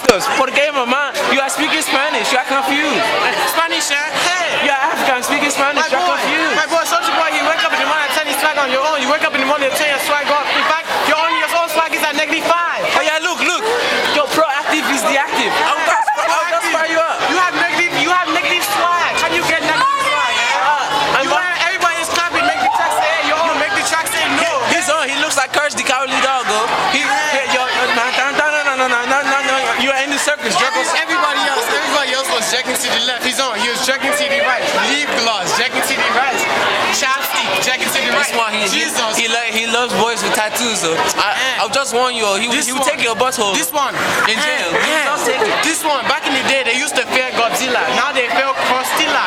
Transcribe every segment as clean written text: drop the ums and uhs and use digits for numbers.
¿Por qué, mamá? You are speaking Spanish. You are confused. Spanish, eh? Hey! You are African speaking Spanish. You are confused. My boy, Soulja Boy, you wake up in the morning and turn your swag on your own. You wake up in the morning and turn your swag off. In fact, your own swag is at -5. Oh yeah, look. Your proactive is the active. I'll just fire you up. You have negative swag. How do you get negative swag? Everybody is clapping, make the track say hey, yo, make the track say no. He's on. He looks like Courage the Cowardly Dog, go. No. You are in the circus, Juggle. Everybody else was jacking to the left. He's on. He was jacking to the right. Lip gloss, jacking to the right. Chapstick, jacking to the right. This one, he loves boys with tattoos, though. I'll just warn you, he will take your butthole. This one in jail. Just take it. This one, back in the day, they used to fear Godzilla. Now they fear Costilla.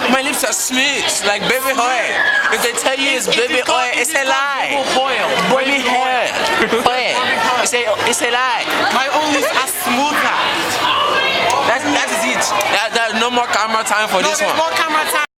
My lips are smooth, like baby oil. If they tell you it's baby oil, it's a lie. Baby hair. It's a lie. My own lips are smoother. That is it. No more camera time for this one. More camera time.